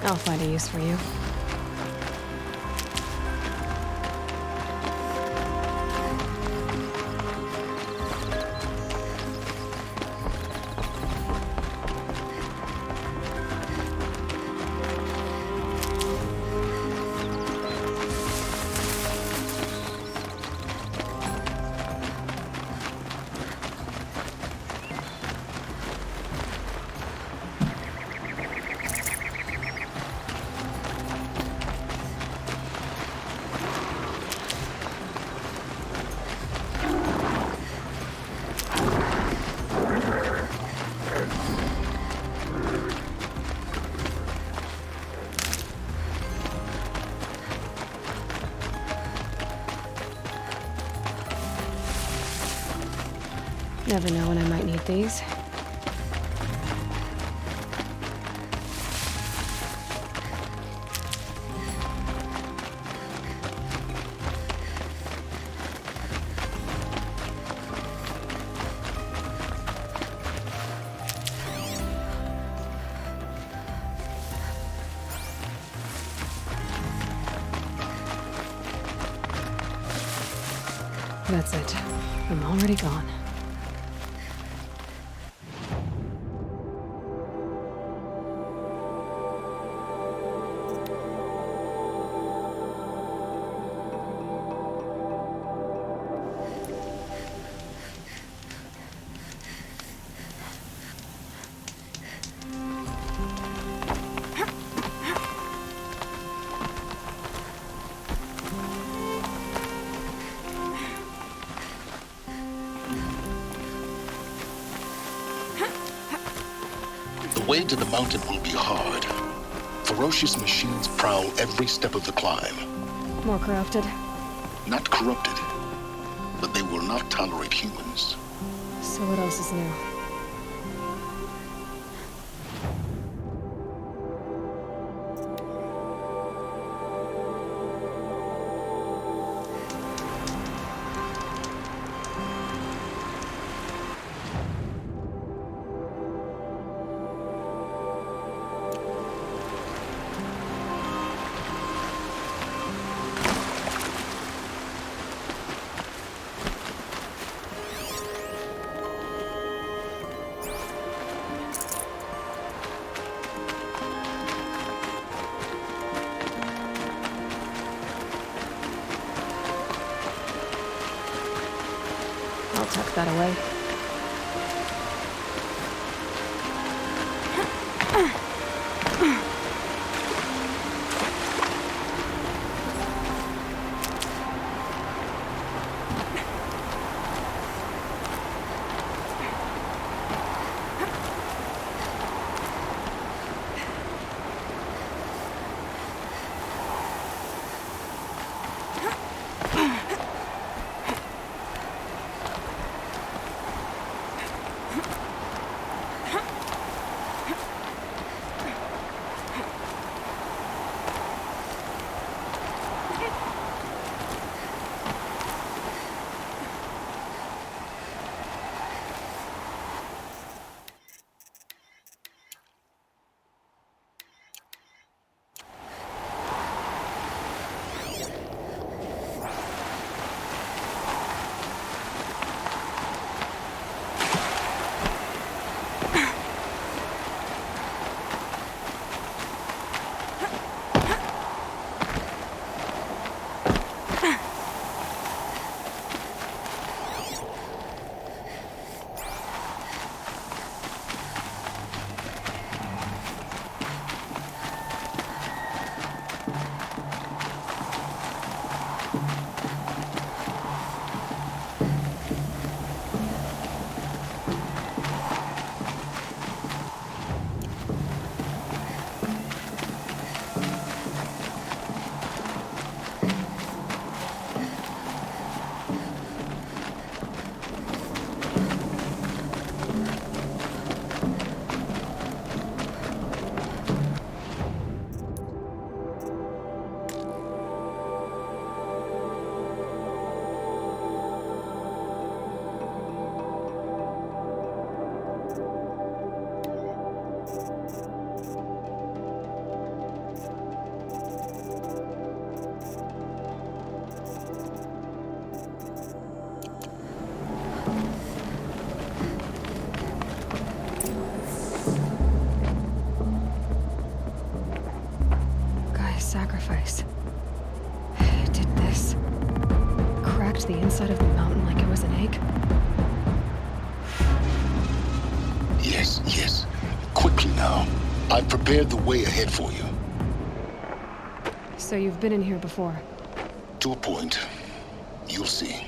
I'll find a use for you. Never know when I might need these. That's it. I'm already gone. The way to the mountain will be hard. Ferocious machines prowl every step of the climb. More corrupted? Not corrupted, but they will not tolerate humans. So what else is new? I'll tuck that away. cracked the inside of the mountain like it was an egg? Yes, yes. Quickly now. I've prepared the way ahead for you. So you've been in here before? To a point. You'll see.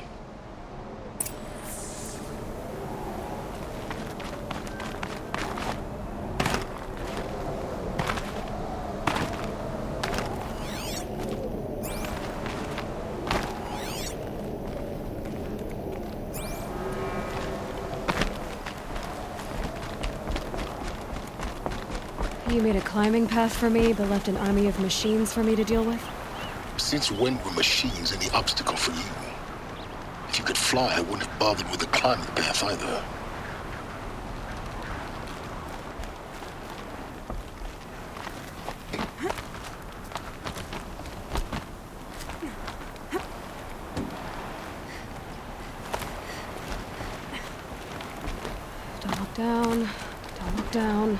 You made a climbing path for me, but left an army of machines for me to deal with? Since when were machines any obstacle for you? If you could fly, I wouldn't have bothered with the climbing path either. Don't look down. Don't look down.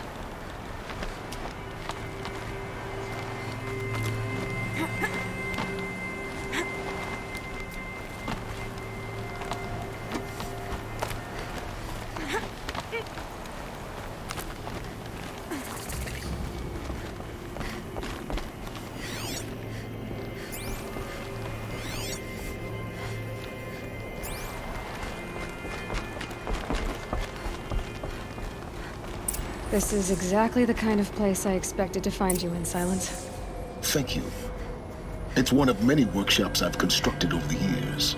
This is exactly the kind of place I expected to find you in, Silence. Thank you. It's one of many workshops I've constructed over the years.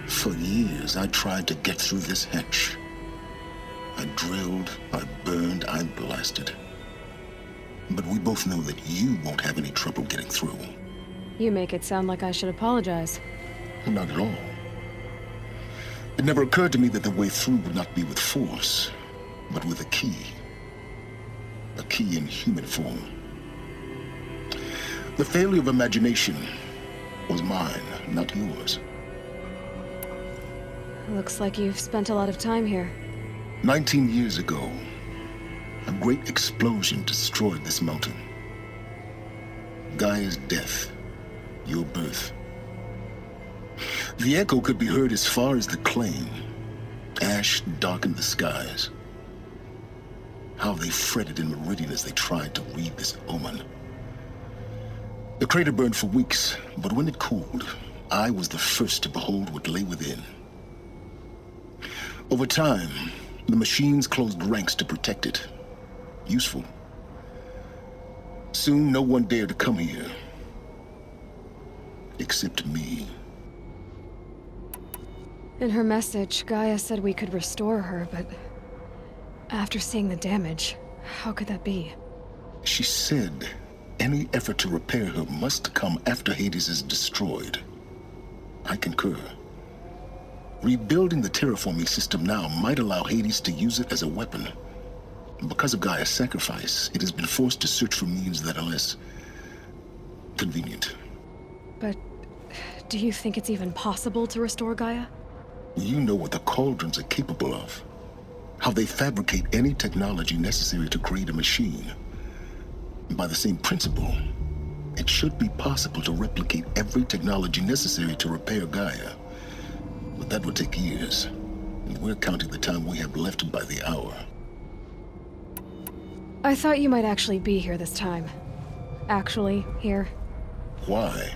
For years, I tried to get through this hatch. I drilled, I burned, I blasted. But we both know that you won't have any trouble getting through. You make it sound like I should apologize. Not at all. It never occurred to me that the way through would not be with force, but with a key. A key in human form. The failure of imagination was mine, not yours. Looks like you've spent a lot of time here. 19 years ago, a great explosion destroyed this mountain. Gaia's death, your birth. The echo could be heard as far as the claim. Ash darkened the skies. How they fretted in Meridian as they tried to read this omen. The crater burned for weeks, but when it cooled, I was the first to behold what lay within. Over time, the machines closed ranks to protect it. Useful. Soon, no one dared to come here. Except me. In her message, Gaia said we could restore her, but after seeing the damage, how could that be? She said any effort to repair her must come after Hades is destroyed. I concur. Rebuilding the terraforming system now might allow Hades to use it as a weapon. Because of Gaia's sacrifice, it has been forced to search for means that are less convenient. But do you think it's even possible to restore Gaia? You know what the Cauldrons are capable of. How they fabricate any technology necessary to create a machine. By the same principle, it should be possible to replicate every technology necessary to repair Gaia. But that would take years, and we're counting the time we have left by the hour. I thought you might actually be here this time. Actually, here. Why?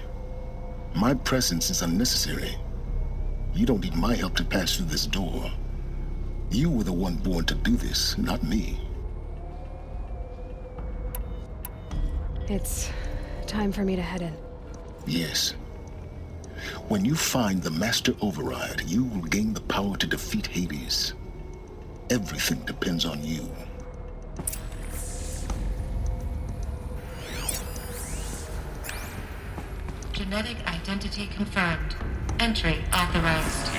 My presence is unnecessary. You don't need my help to pass through this door. You were the one born to do this, not me. It's time for me to head in. Yes. When you find the Master Override, you will gain the power to defeat Hades. Everything depends on you. Genetic identity confirmed. Entry authorized.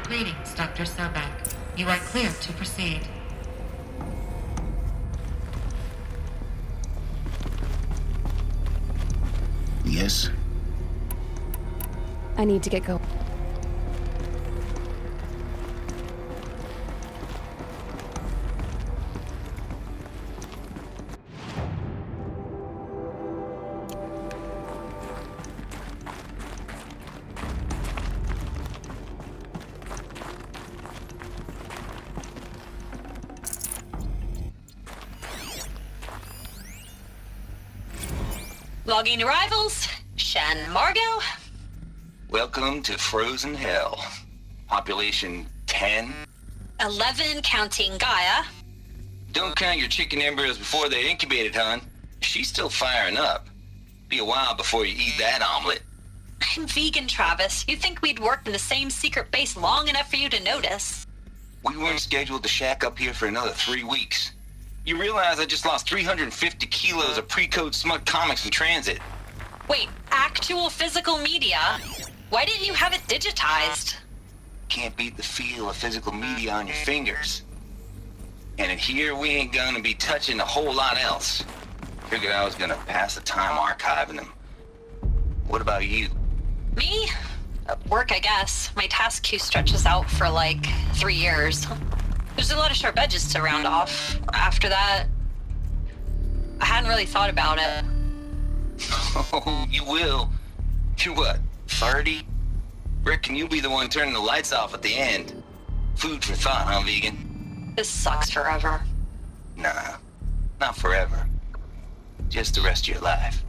Greetings, Dr. Sobek. You are clear to proceed. Yes? I need to get going. Logging arrivals. Shen Margot. Welcome to Frozen Hell. Population 10. 11 counting Gaia. Don't count your chicken embryos before they're incubated, hon. She's still firing up. Be a while before you eat that omelet. I'm vegan, Travis. You'd think we'd worked in the same secret base long enough for you to notice. We weren't scheduled to shack up here for another 3 weeks. You realize I just lost 350 kilos of pre-code smut comics in transit. Wait, actual physical media? Why didn't you have it digitized? Can't beat the feel of physical media on your fingers. And in here, we ain't gonna be touching a whole lot else. Figured I was gonna pass the time archiving them. What about you? Me? Work, I guess. My task queue stretches out for like 3 years. There's a lot of sharp edges to round off. After that, I hadn't really thought about it. Oh, you will. You're what, 30? Reckon you'll be the one turning the lights off at the end. Food for thought, huh, vegan? This sucks forever. Nah, not forever. Just the rest of your life.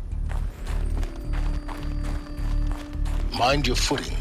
Mind your footing.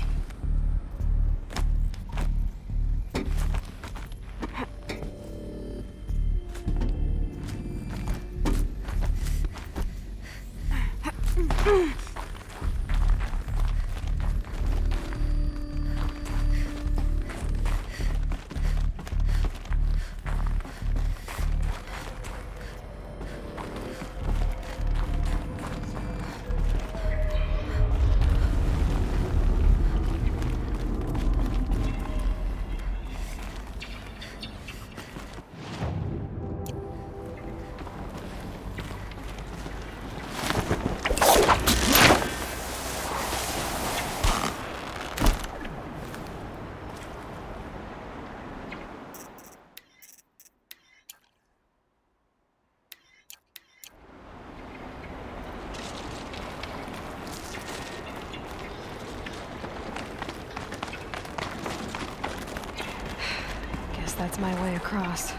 Guess that's my way across.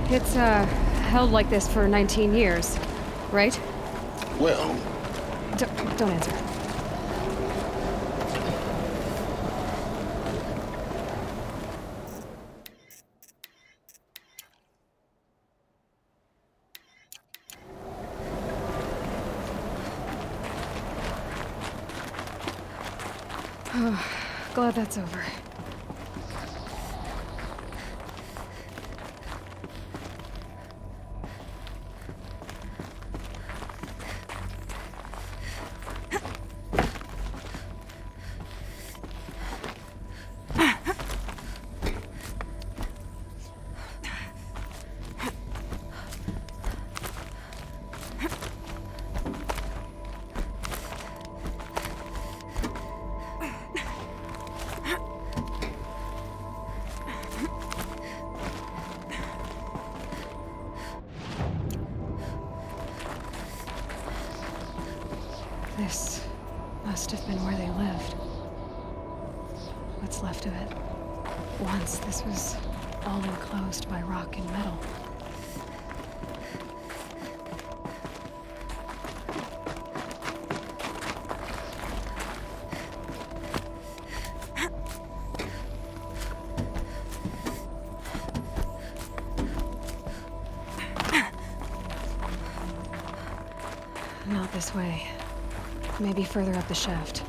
It's, held like this for 19 years, right? Well, Don't answer. Glad that's over. This must have been where they lived. What's left of it. Once this was all enclosed by rock and metal. Not this way. Maybe further up the shaft.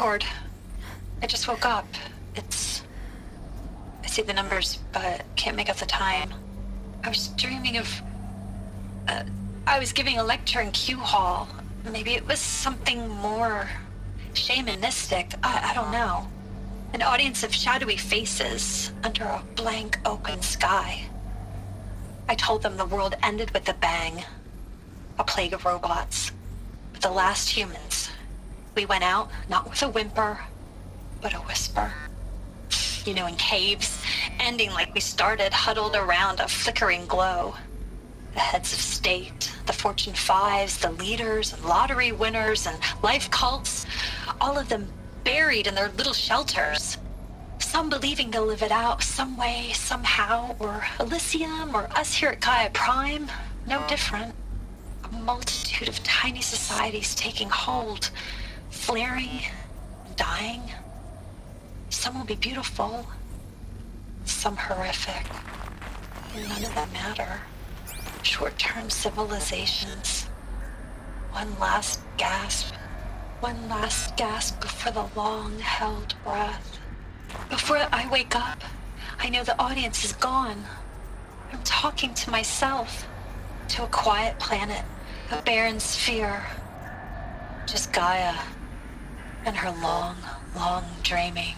Discord. I just woke up. I see the numbers, but can't make out the time. I was dreaming of... I was giving a lecture in Q Hall. Maybe it was something more shamanistic. I don't know. An audience of shadowy faces under a blank open sky. I told them the world ended with a bang. A plague of robots. But the last humans. We went out, not with a whimper, but a whisper. You know, in caves, ending like we started, huddled around a flickering glow. The heads of state, the Fortune 5s, the leaders, and lottery winners, and life cults, all of them buried in their little shelters. Some believing they'll live it out some way, somehow, or Elysium, or us here at Gaia Prime, no different. A multitude of tiny societies taking hold, flaring, dying. Some will be beautiful, some horrific. None of them matter. Short-term civilizations. One last gasp before the long-held breath. Before I wake up, I know the audience is gone. I'm talking to myself, to a quiet planet, a barren sphere. Just Gaia and her long, long dreaming.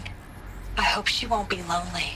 I hope she won't be lonely.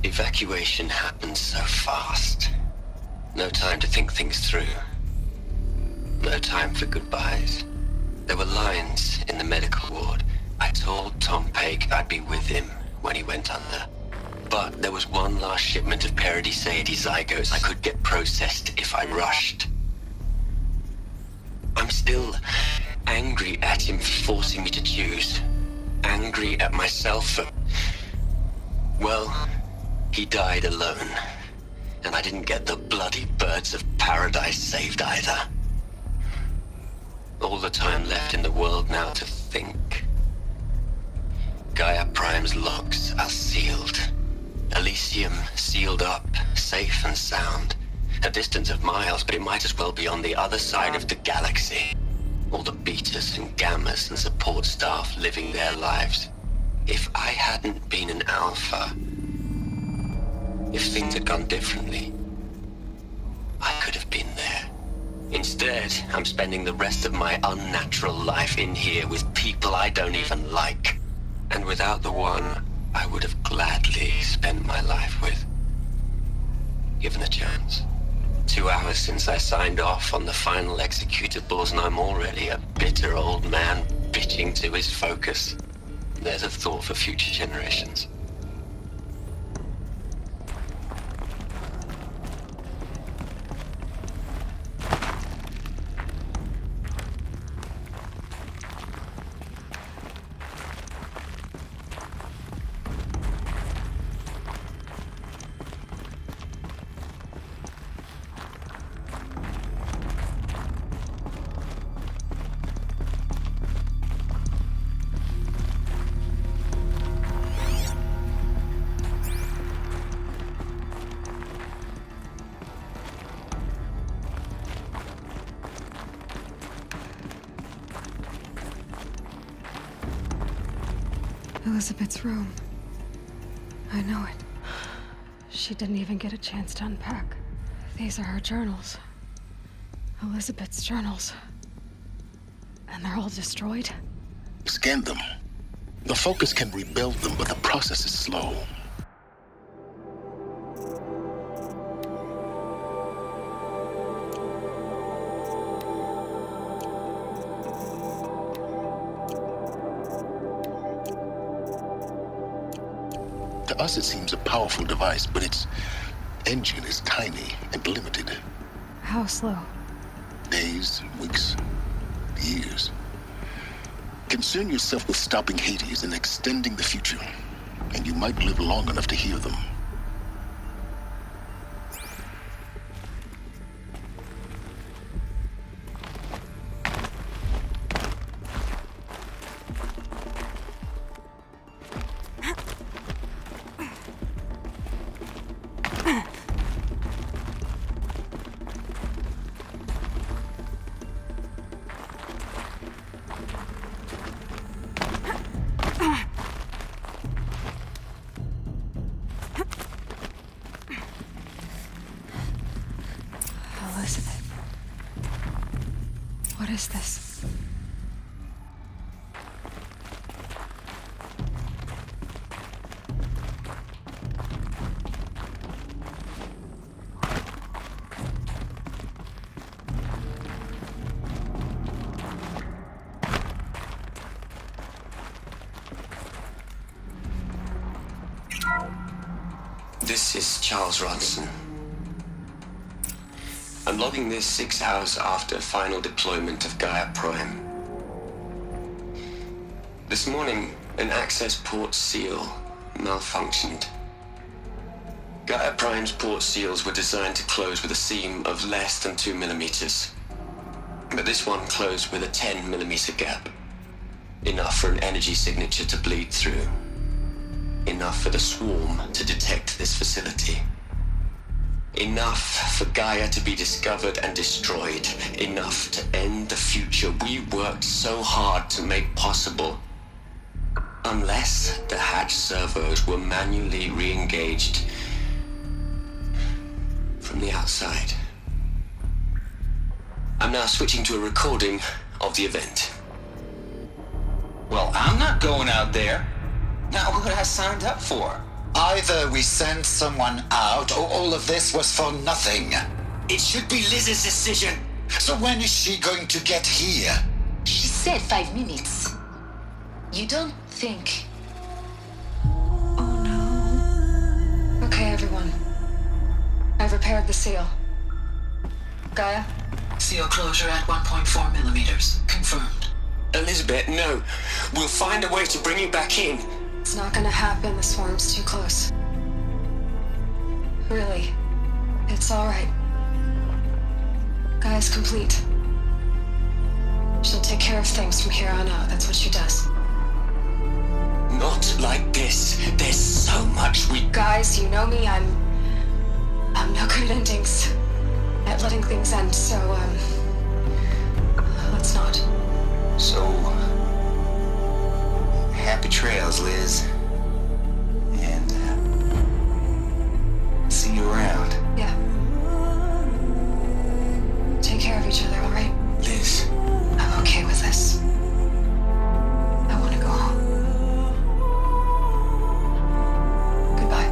Evacuation happened so fast. No time to think things through. No time for goodbyes. There were lines in the medical ward. I told Tom Paik I'd be with him when he went under. But there was one last shipment of Paradis-Sade zygotes I could get processed if I rushed. I'm still angry at him for forcing me to choose. Angry at myself for... well... he died alone, and I didn't get the bloody birds of paradise saved either. All the time left in the world now to think. Gaia Prime's locks are sealed. Elysium sealed up, safe and sound. A distance of miles, but it might as well be on the other side of the galaxy. All the betas and gammas and support staff living their lives. If I hadn't been an alpha... if things had gone differently, I could have been there. Instead, I'm spending the rest of my unnatural life in here with people I don't even like. And without the one I would have gladly spent my life with. Given a chance. 2 hours since I signed off on the final executables, and I'm already a bitter old man bitching to his focus. There's a thought for future generations. Elizabeth's room. I know it. She didn't even get a chance to unpack. These are her journals. Elizabeth's journals. And they're all destroyed? Scan them. The Focus can rebuild them, but the process is slow. To us, it seems a powerful device, but its engine is tiny and limited. How slow? Days, weeks, years. Concern yourself with stopping Hades and extending the future, and you might live long enough to hear them. Elizabeth. What is this? This is Charles Ronson. I'm logging this 6 hours after final deployment of Gaia Prime. This morning, an access port seal malfunctioned. Gaia Prime's port seals were designed to close with a seam of less than 2 millimeters. But this one closed with a 10 millimeter gap. Enough for an energy signature to bleed through. Enough for the swarm to detect this facility. Enough for Gaia to be discovered and destroyed. Enough to end the future we worked so hard to make possible. Unless the hatch servos were manually re-engaged from the outside. I'm now switching to a recording of the event. Well, I'm not going out there. Not what I signed up for. Either we sent someone out, or all of this was for nothing. It should be Liz's decision. So when is she going to get here? She said 5 minutes. You don't think... Oh no. Okay, everyone. I've repaired the seal. Gaia? Seal closure at 1.4 millimeters. Confirmed. Elizabeth, no. We'll find a way to bring you back in. It's not gonna happen. The swarm's too close. Really. It's alright. Gaia's complete. She'll take care of things from here on out. That's what she does. Not like this. There's so much we... Guys, you know me. I'm no good at endings. At letting things end, so, let's not. So, happy trails, Liz. And, see you around. Yeah. Take care of each other, alright? Liz. I'm okay with this. I want to go home. Goodbye.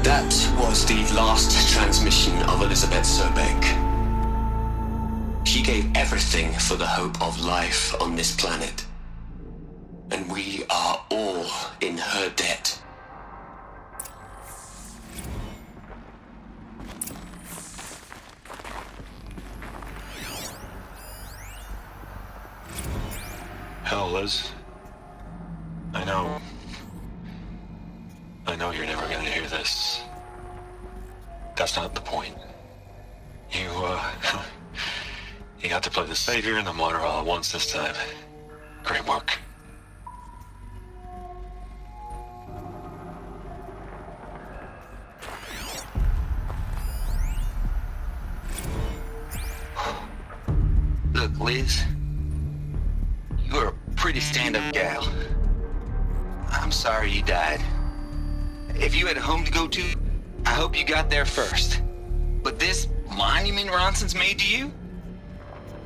That was the last transmission of Elizabeth Sobek. She gave everything for the hope of life on this planet. And we are all in her debt. Hell, Liz. I know you're never gonna hear this. That's not the point. You got to play the savior and the martyr all at once this time. Great work. Look, Liz. pretty stand-up gal. I'm sorry you died. If you had a home to go to, I hope you got there first. But this monument Ronson's made to you?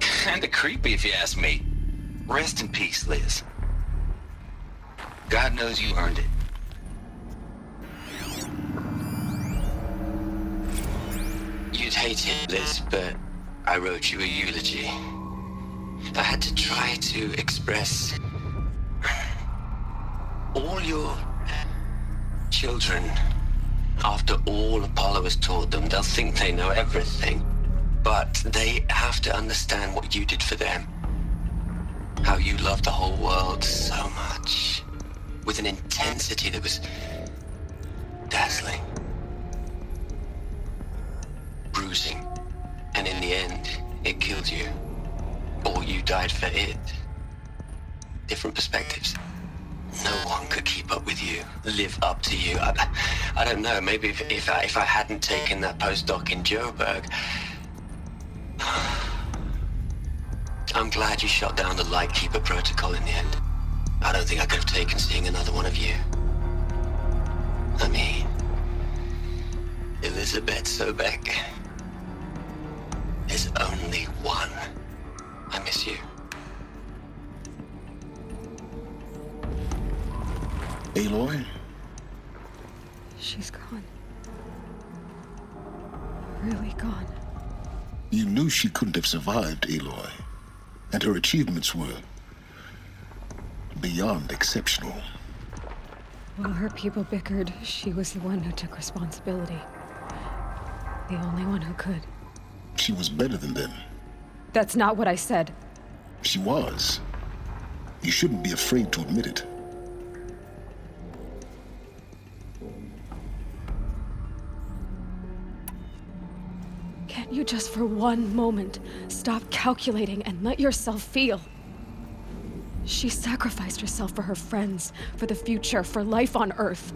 Kinda creepy if you ask me. Rest in peace, Liz. God knows you earned it. You'd hate it, Liz, but I wrote you a eulogy. I had to try to express all your children. After all Apollo has taught them, they'll think they know everything. But they have to understand what you did for them. How you loved the whole world so much. With an intensity that was dazzling. Bruising. And in the end, it killed you. Or you died for it. Different perspectives. No one could keep up with you, live up to you. I don't know, maybe if I hadn't taken that postdoc in Joburg. I'm glad you shot down the Lightkeeper protocol in the end. I don't think I could have taken seeing another one of you. I mean, Elizabeth Sobek. There's only one. I miss you. Aloy? She's gone. Really gone. You knew she couldn't have survived, Aloy. And her achievements were beyond exceptional. While her people bickered, she was the one who took responsibility. The only one who could. She was better than them. That's not what I said. She was. You shouldn't be afraid to admit it. Can't you just for one moment stop calculating and let yourself feel? She sacrificed herself for her friends, for the future, for life on Earth.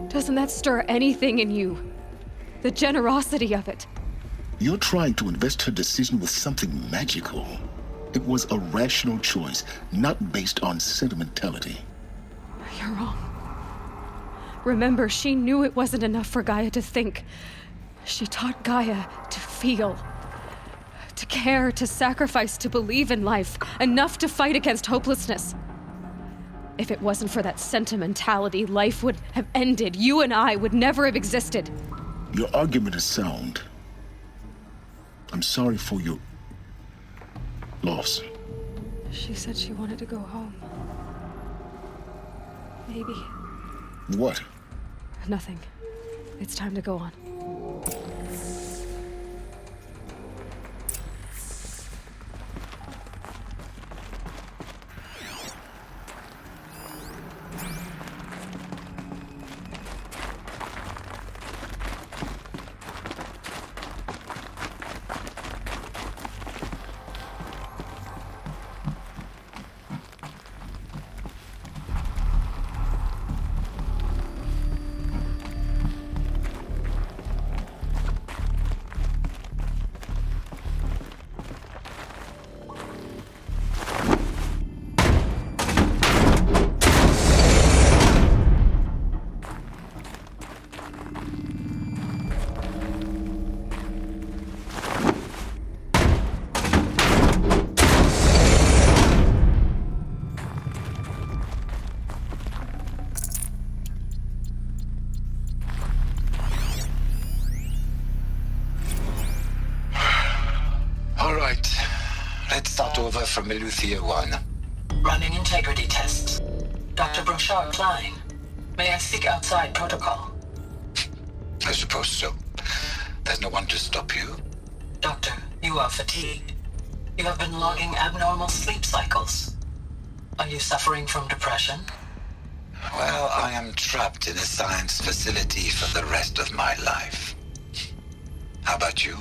Doesn't that stir anything in you? The generosity of it. You're trying to invest her decision with something magical. It was a rational choice, not based on sentimentality. You're wrong. Remember, she knew it wasn't enough for Gaia to think. She taught Gaia to feel. To care, to sacrifice, to believe in life. Enough to fight against hopelessness. If it wasn't for that sentimentality, life would have ended. You and I would never have existed. Your argument is sound. I'm sorry for your loss. She said she wanted to go home. Maybe. What? Nothing. It's time to go on. Over from Eleuthia 1. Running integrity tests. Dr. Brochard Klein, may I speak outside protocol? I suppose so. There's no one to stop you. Doctor, you are fatigued. You have been logging abnormal sleep cycles. Are you suffering from depression? Well, I am trapped in a science facility for the rest of my life. How about you?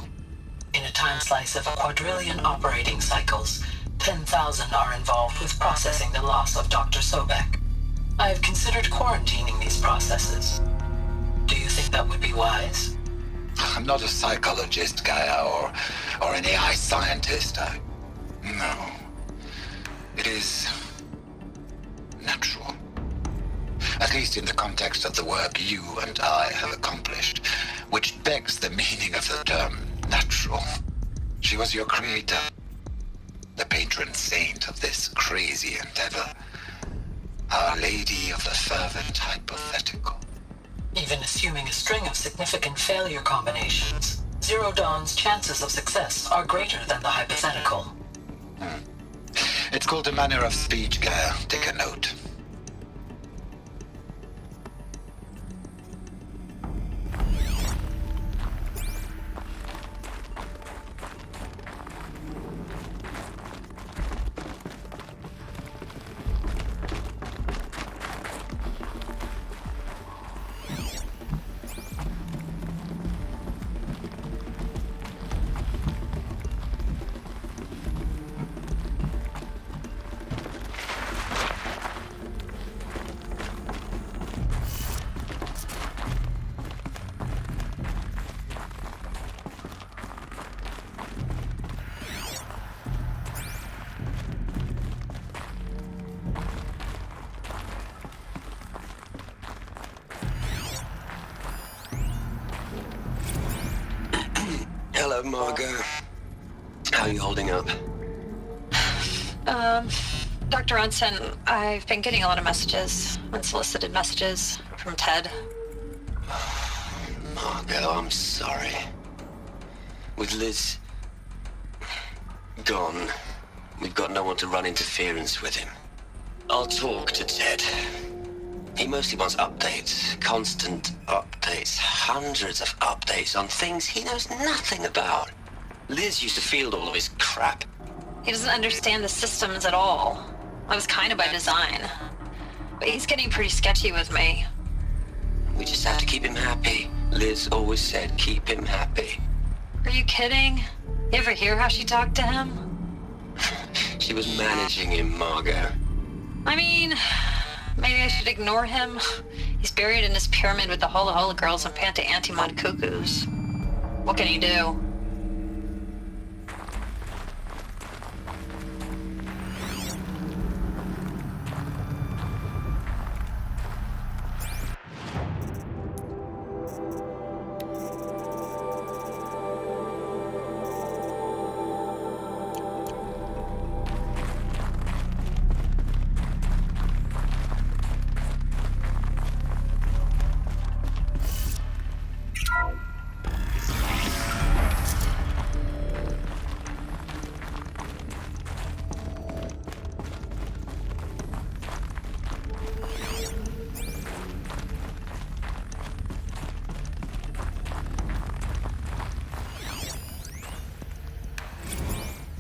In a time slice of a quadrillion operating cycles, 10,000 are involved with processing the loss of Dr. Sobek. I have considered quarantining these processes. Do you think that would be wise? I'm not a psychologist, Gaia, or an AI scientist. No. It is At least in the context of the work you and I have accomplished, which begs the meaning of the term natural. She was your creator, the patron saint of this crazy endeavor, Our Lady of the Fervent Hypothetical. Even assuming a string of significant failure combinations, Zero Dawn's chances of success are greater than the hypothetical. It's called a manner of speech, Gaia. Take a note. Hello, Margot. How are you holding up? Dr. Ronson, I've been getting a lot of messages, unsolicited messages from Ted. Margot, I'm sorry. With Liz gone, we've got no one to run interference with him. I'll talk to Ted. He mostly wants updates, constant updates, hundreds of updates on things he knows nothing about. Liz used to field all of his crap. He doesn't understand the systems at all. That was kind of by design. But he's getting pretty sketchy with me. We just have to keep him happy. Liz always said keep him happy. Are you kidding? You ever hear how she talked to him? She was managing him, Margot. I mean, maybe I should ignore him. He's buried in his pyramid with the Hola Hola girls and Panta Antimod cuckoos. What can he do?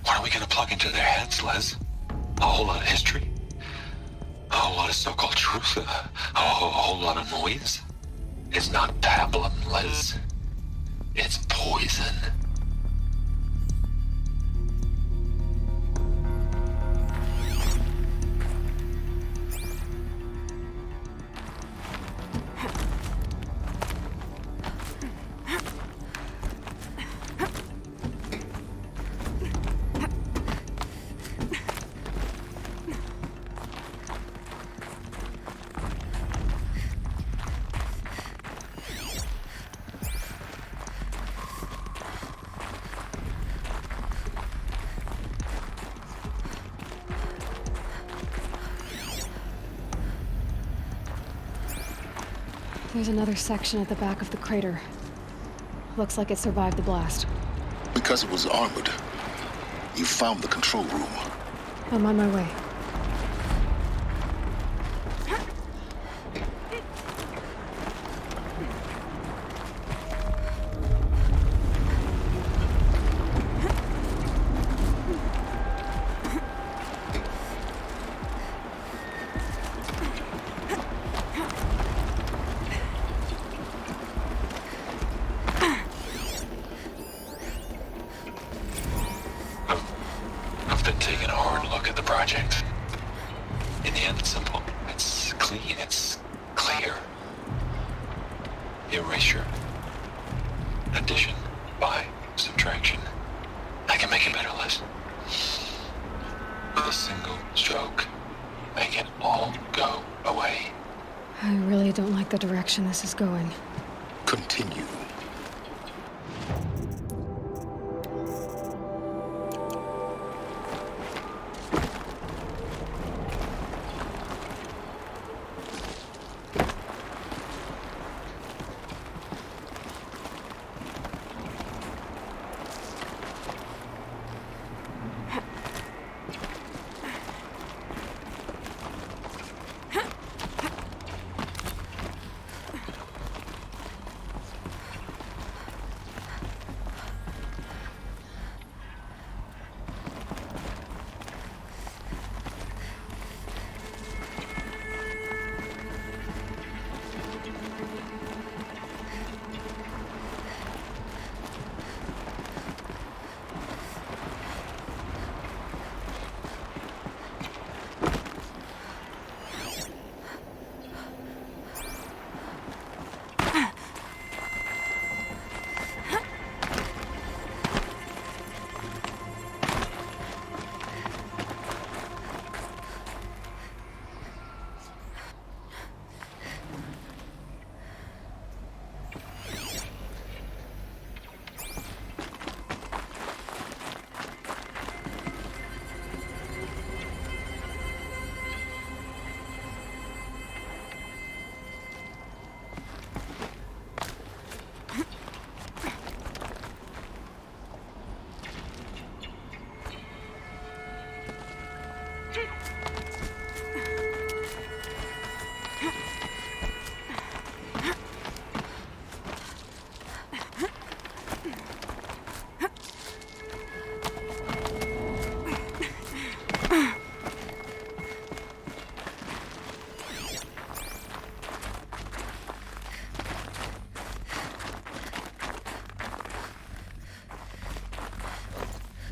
What are we gonna plug into their heads, Liz? A whole lot of history? A whole lot of so-called truth? A whole lot of noise? It's not pablum, Liz. It's poison. There's another section at the back of the crater. Looks like it survived the blast. Because it was armored, you found the control room. I'm on my way. I've been taking a hard look at the project. In the end, it's simple. It's clean. It's clear. Erasure. Addition. By subtraction. I can make it better, Liz. With a single stroke, make it all go away. I really don't like the direction this is going. Continue.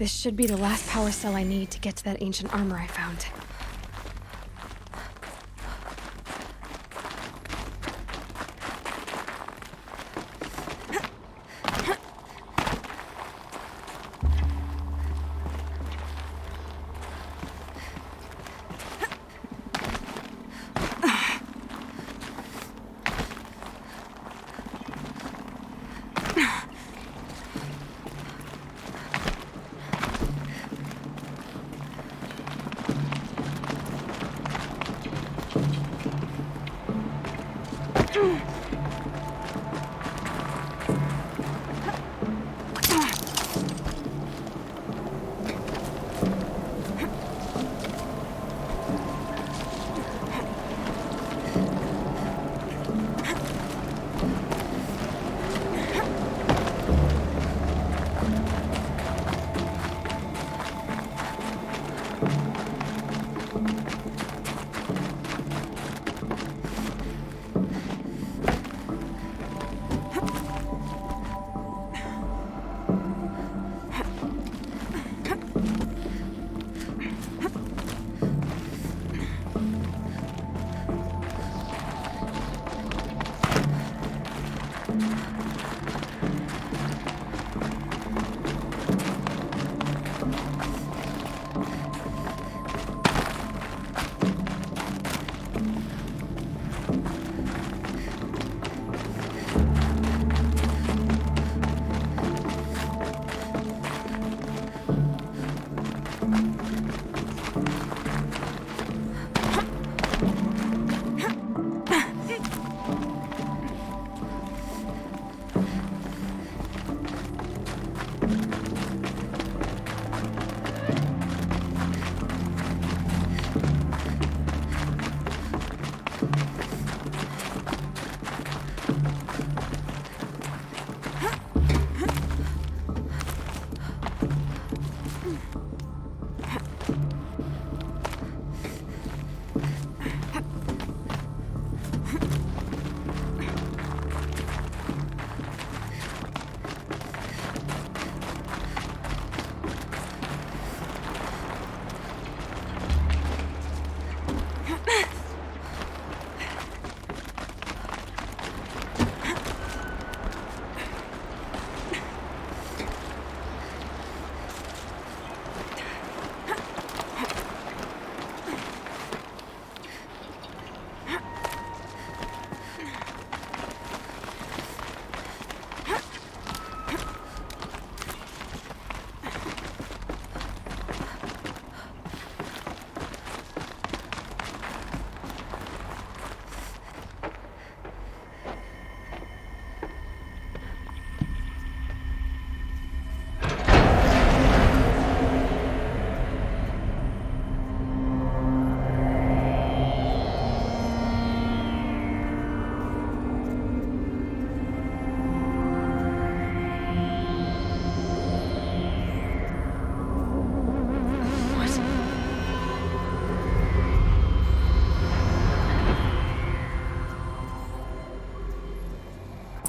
This should be the last power cell I need to get to that ancient armor I found.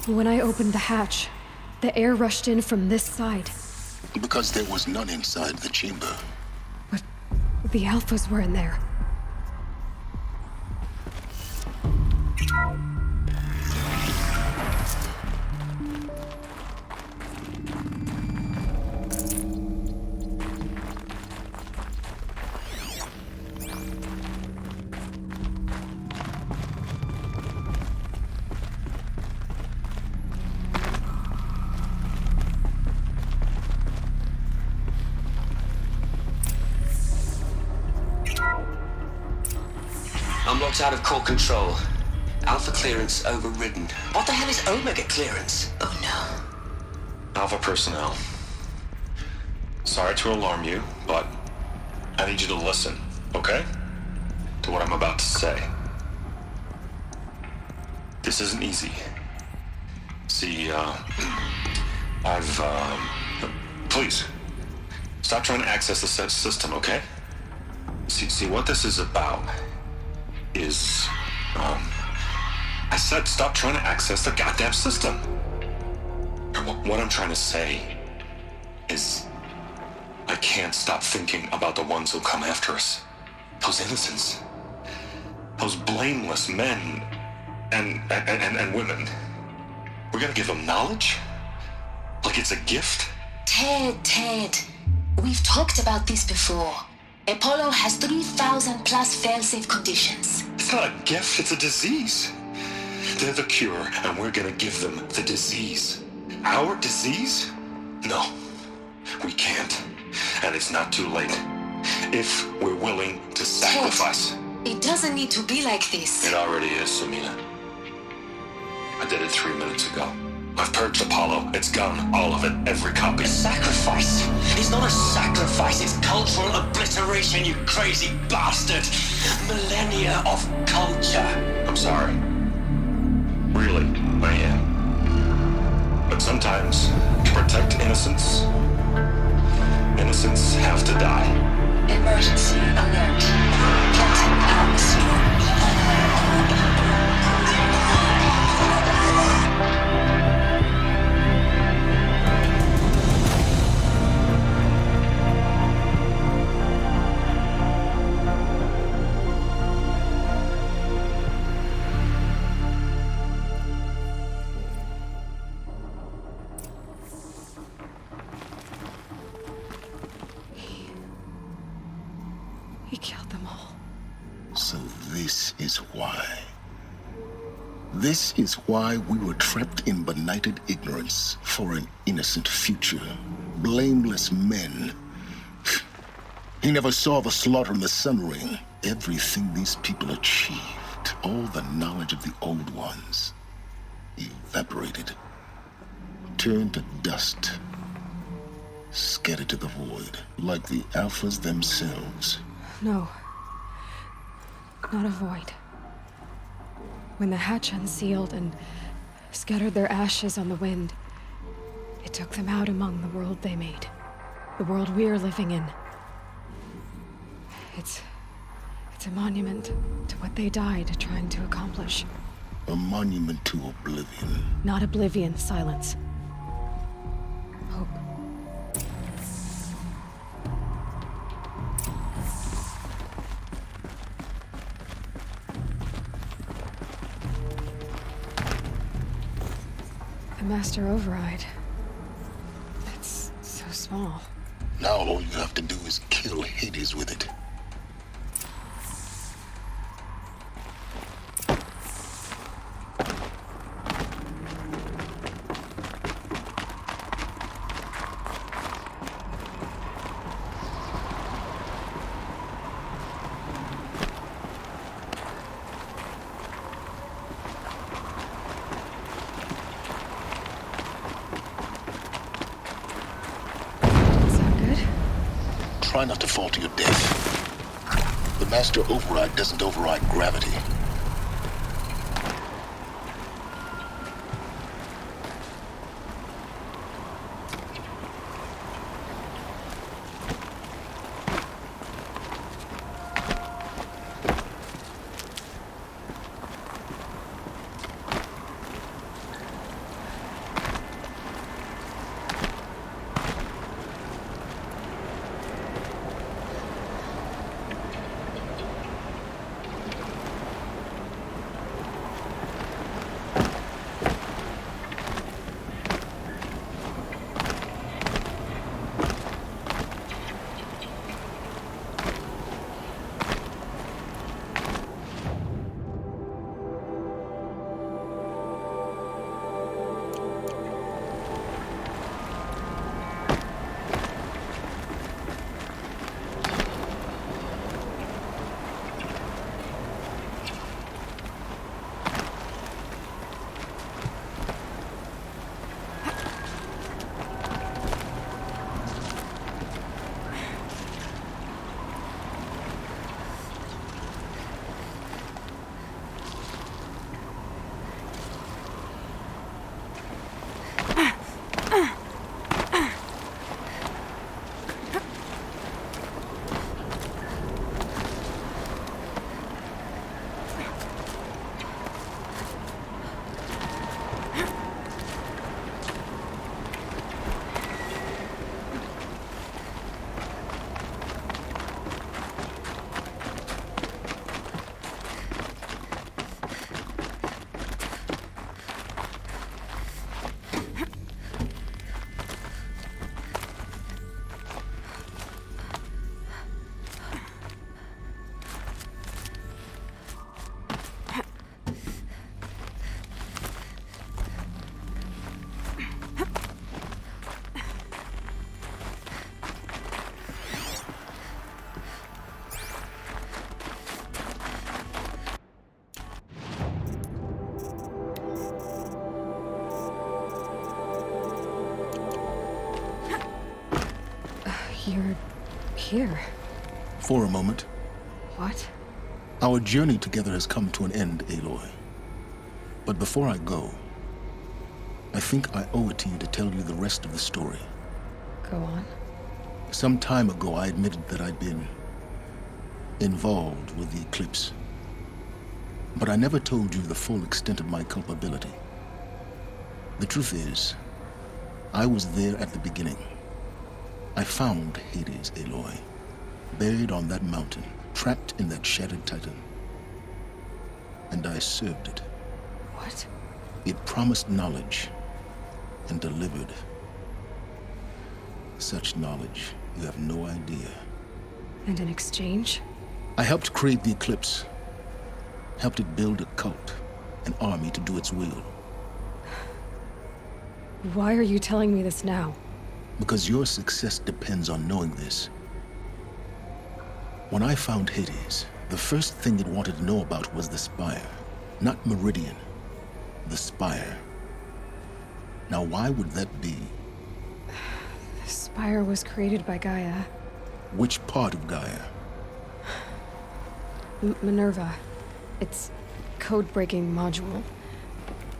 When I opened the hatch, the air rushed in from this side. Because there was none inside the chamber. But the Alphas were in there. I'm locked out of core control. Alpha clearance overridden. What the hell is Omega clearance? Oh no. Alpha personnel. Sorry to alarm you, but I need you to listen, okay? To what I'm about to say. This isn't easy. See, please, stop trying to access the system, okay? See, what this is about is, I said stop trying to access the goddamn system. What I'm trying to say is, I can't stop thinking about the ones who come after us. Those innocents. Those blameless men and women. We're gonna give them knowledge? Like it's a gift? Ted. We've talked about this before. Apollo has 3,000 plus fail-safe conditions. It's not a gift, it's a disease. They're the cure, and we're gonna give them the disease. Our disease? No, we can't. And it's not too late. If we're willing to sacrifice. Ted, it doesn't need to be like this. It already is, Samina. I did it 3 minutes ago. I've purged Apollo. It's gone. All of it. Every copy. A sacrifice? It's not a sacrifice. It's cultural obliteration, you crazy bastard. Millennia of culture. I'm sorry. Really, I am. But sometimes, to protect innocence, innocents have to die. Emergency alert. Captain atmosphere. He killed them all. So this is why. This is why we were trapped in benighted ignorance for an innocent future. Blameless men. He never saw the slaughter in the Sun Ring. Everything these people achieved, all the knowledge of the old ones, evaporated, turned to dust, scattered to the void, like the Alphas themselves. No. Not a void. When the hatch unsealed and scattered their ashes on the wind, it took them out among the world they made. The world we're living in. It's a monument to what they died trying to accomplish. A monument to oblivion. Not oblivion, silence. Hope. The Master Override. It's so small. Now all you have to do is kill Hades with it. Try not to fall to your death. The Master Override doesn't override gravity. You're here. For a moment. What? Our journey together has come to an end, Aloy. But before I go, I think I owe it to you to tell you the rest of the story. Go on. Some time ago, I admitted that I'd been involved with the Eclipse. But I never told you the full extent of my culpability. The truth is, I was there at the beginning. I found Hades, Aloy, buried on that mountain, trapped in that shattered titan. And I served it. What? It promised knowledge and delivered. Such knowledge, you have no idea. And in exchange? I helped create the Eclipse. Helped it build a cult, an army to do its will. Why are you telling me this now? Because your success depends on knowing this. When I found Hades, the first thing it wanted to know about was the Spire. Not Meridian. The Spire. Now why would that be? The Spire was created by Gaia. Which part of Gaia? Minerva. Its code-breaking module.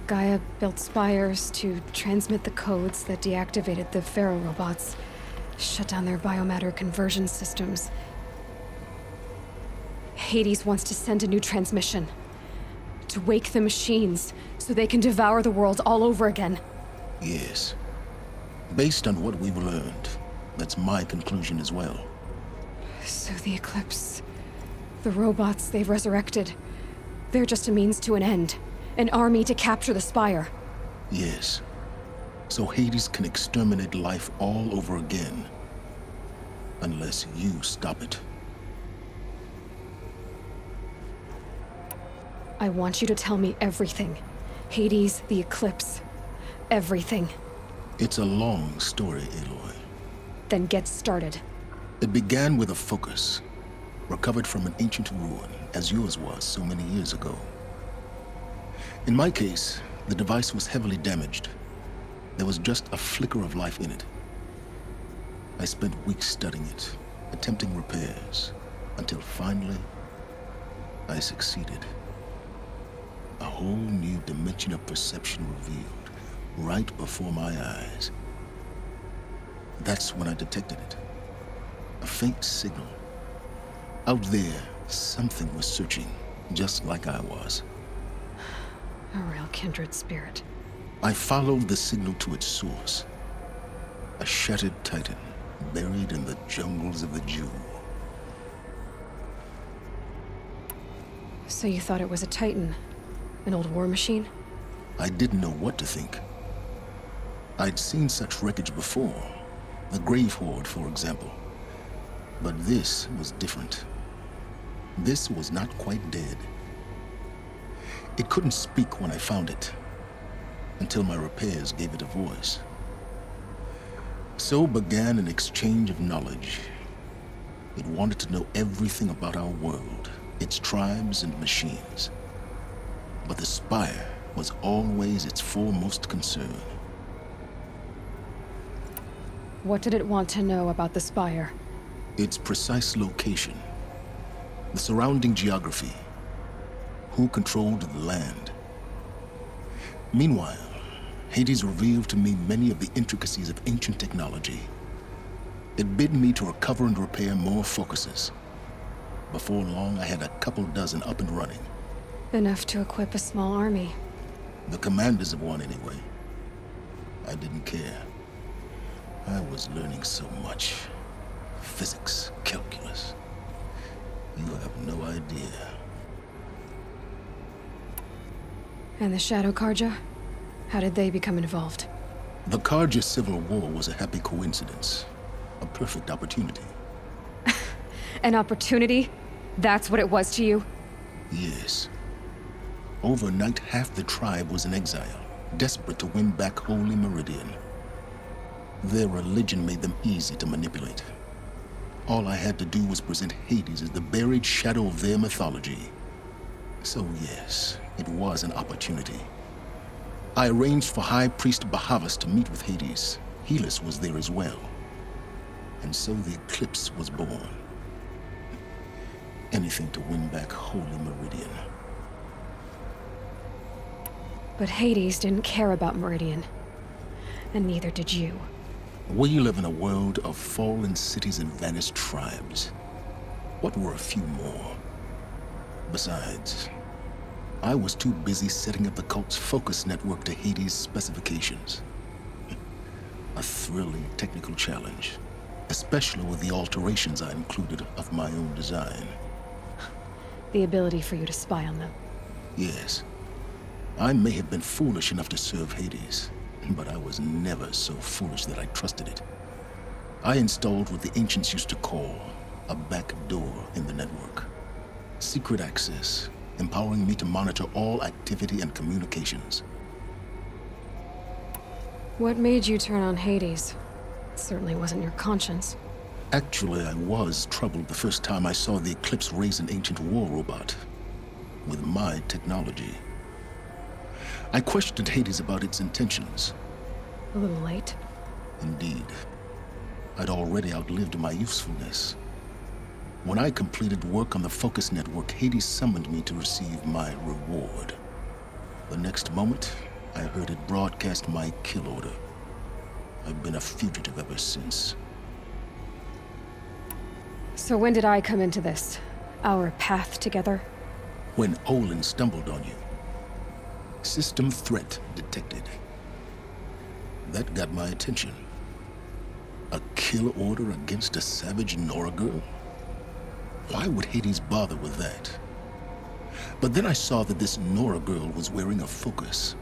Gaia built spires to transmit the codes that deactivated the Pharaoh robots, shut down their biomatter conversion systems. Hades wants to send a new transmission. To wake the machines, so they can devour the world all over again. Yes. Based on what we've learned, that's my conclusion as well. So the Eclipse... the robots they've resurrected... they're just a means to an end. An army to capture the Spire. Yes. So Hades can exterminate life all over again. Unless you stop it. I want you to tell me everything. Hades, the Eclipse. Everything. It's a long story, Aloy. Then get started. It began with a focus. Recovered from an ancient ruin, as yours was so many years ago. In my case, the device was heavily damaged. There was just a flicker of life in it. I spent weeks studying it, attempting repairs, until finally, I succeeded. A whole new dimension of perception revealed, right before my eyes. That's when I detected it. A faint signal. Out there, something was searching, just like I was. A real kindred spirit. I followed the signal to its source. A shattered titan, buried in the jungles of the Jew. So you thought it was a titan? An old war machine? I didn't know what to think. I'd seen such wreckage before. The Grave Horde, for example. But this was different. This was not quite dead. It couldn't speak when I found it, until my repairs gave it a voice. So began an exchange of knowledge. It wanted to know everything about our world, its tribes and machines. But the Spire was always its foremost concern. What did it want to know about the Spire? Its precise location, the surrounding geography, who controlled the land. Meanwhile, Hades revealed to me many of the intricacies of ancient technology. It bid me to recover and repair more focuses. Before long, I had a couple dozen up and running. Enough to equip a small army. The commanders of one, anyway. I didn't care. I was learning so much. Physics, calculus. You have no idea. And the Shadow Carja? How did they become involved? The Carja Civil War was a happy coincidence. A perfect opportunity. An opportunity? That's what it was to you? Yes. Overnight, half the tribe was in exile, desperate to win back Holy Meridian. Their religion made them easy to manipulate. All I had to do was present Hades as the buried shadow of their mythology. So yes, it was an opportunity. I arranged for High Priest Bahavas to meet with Hades. Helis was there as well. And so the Eclipse was born. Anything to win back Holy Meridian. But Hades didn't care about Meridian. And neither did you. We live in a world of fallen cities and vanished tribes. What were a few more? Besides, I was too busy setting up the cult's focus network to Hades' specifications. A thrilling technical challenge, especially with the alterations I included of my own design. The ability for you to spy on them. Yes. I may have been foolish enough to serve Hades, but I was never so foolish that I trusted it. I installed what the ancients used to call a back door in the network. Secret access, empowering me to monitor all activity and communications. What made you turn on Hades? It certainly wasn't your conscience. Actually, I was troubled the first time I saw the Eclipse raise an ancient war robot with my technology. I questioned Hades about its intentions. A little late. Indeed. I'd already outlived my usefulness. When I completed work on the Focus Network, Hades summoned me to receive my reward. The next moment, I heard it broadcast my kill order. I've been a fugitive ever since. So when did I come into this? Our path together? When Olin stumbled on you. System threat detected. That got my attention. A kill order against a savage Nora girl? Why would Hades bother with that? But then I saw that this Nora girl was wearing a focus,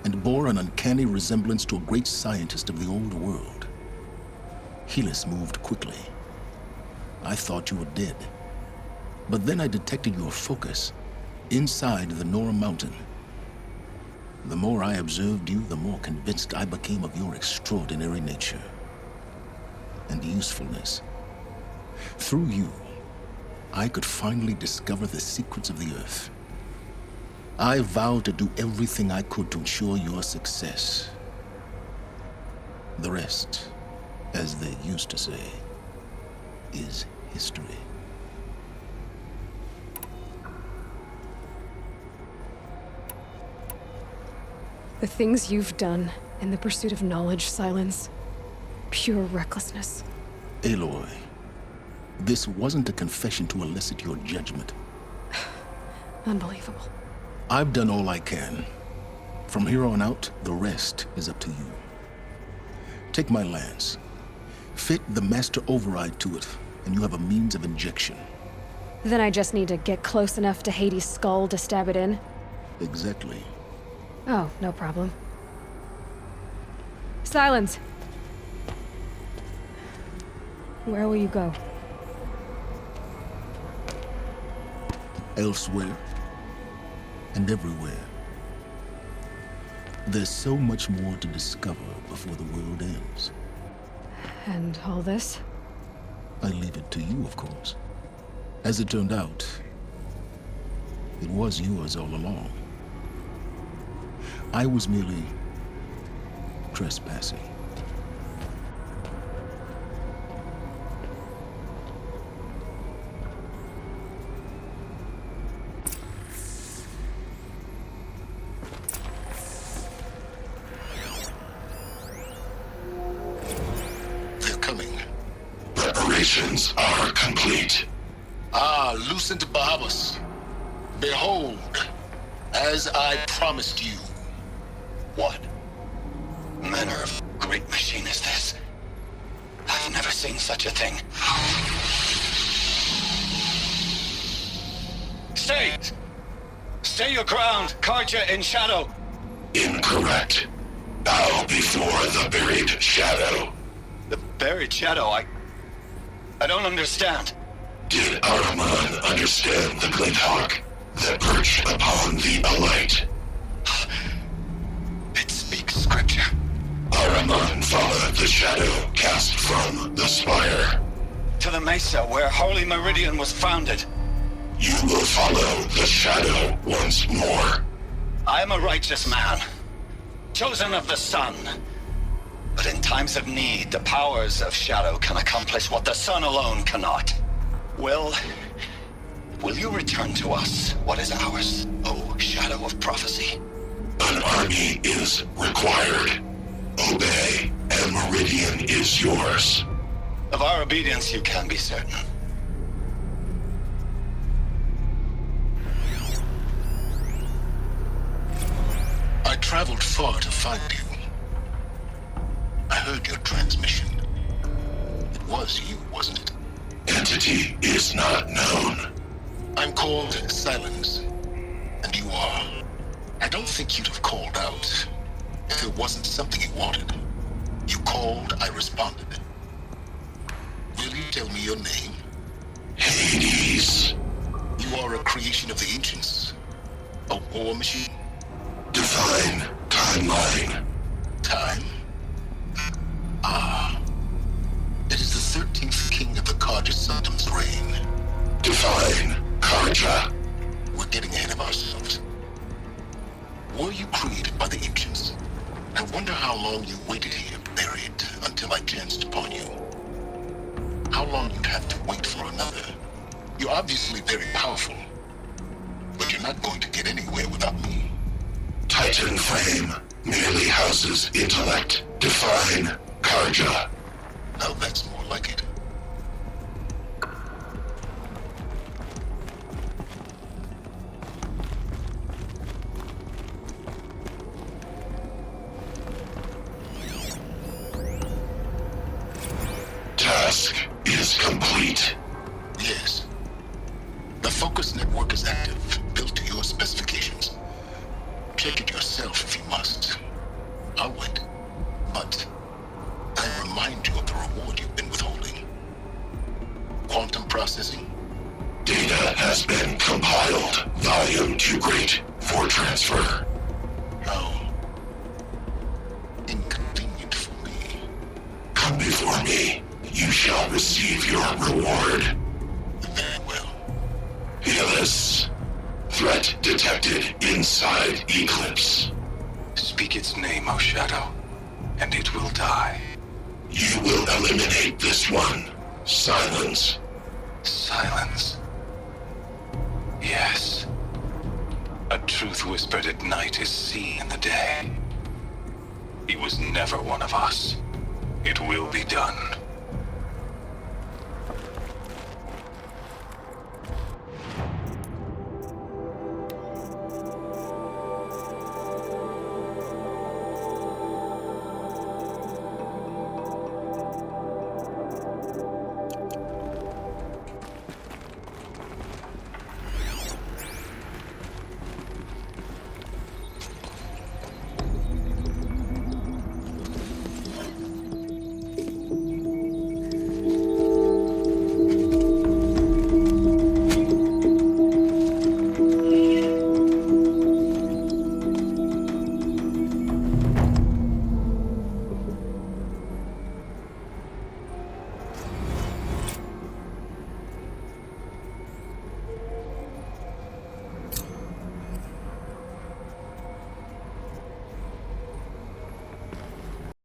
and bore an uncanny resemblance to a great scientist of the old world. Helis moved quickly. I thought you were dead. But then I detected your focus inside the Nora Mountain. The more I observed you, the more convinced I became of your extraordinary nature and usefulness. Through you, I could finally discover the secrets of the Earth. I vowed to do everything I could to ensure your success. The rest, as they used to say, is history. The things you've done in the pursuit of knowledge, Silence. Pure recklessness. Aloy, this wasn't a confession to elicit your judgment. Unbelievable. I've done all I can. From here on out, the rest is up to you. Take my lance. Fit the master override to it, and you have a means of injection. Then I just need to get close enough to Hades' skull to stab it in? Exactly. Oh, no problem. Silence! Where will you go? Elsewhere. And everywhere. There's so much more to discover before the world ends. And all this? I leave it to you, of course. As it turned out, it was yours all along. I was merely trespassing. They're coming. Preparations are complete. Ah, Lucent Bahabas. Behold, as I promised you. What manner of great machine is this? I've never seen such a thing. Stay! Stay your ground, Carja in shadow! Incorrect. Bow before the buried shadow. The buried shadow, I don't understand. Did Ahriman understand the glint hawk that perched upon the alight? It speaks scripture. Ahriman followed the shadow cast from the spire. To the mesa where Holy Meridian was founded. You will follow the shadow once more. I am a righteous man, chosen of the sun. But in times of need, the powers of Shadow can accomplish what the sun alone cannot. Will you return to us what is ours, O Shadow of Prophecy? An army is required. Obey, and Meridian is yours. Of our obedience you can be certain. I traveled far to find you. I heard your transmission. It was you, wasn't it? Entity is not known. I'm called Silence, and you are. I don't think you'd have called out if it wasn't something you wanted. You called, I responded. Will you tell me your name? Hades. You are a creation of the ancients. A war machine? Define timeline. Time? Ah. It is the 13th king of the Carja Sanctum's reign. Define Carja. We're getting ahead of ourselves. Were you created by the ancients? I wonder how long you waited here, buried, until I chanced upon you. How long you'd have to wait for another. You're obviously very powerful, but you're not going to get anywhere without me. Titan Flame merely houses intellect. Define Carja. Now that's more like it. Task is complete. Yes. The focus network is active, built to your specifications. Check it yourself if you must. I'll wait. But I remind you of the reward you've been withholding. Quantum processing? Data has been compiled. Volume too great for transfer. How inconvenient for me. Come before me. You shall receive your reward. Very well. Helis. Threat detected inside Eclipse. Speak its name, O Shadow, and it will die. You will eliminate this one. Silence. Silence. Yes. A truth whispered at night is seen in the day. He was never one of us. It will be done.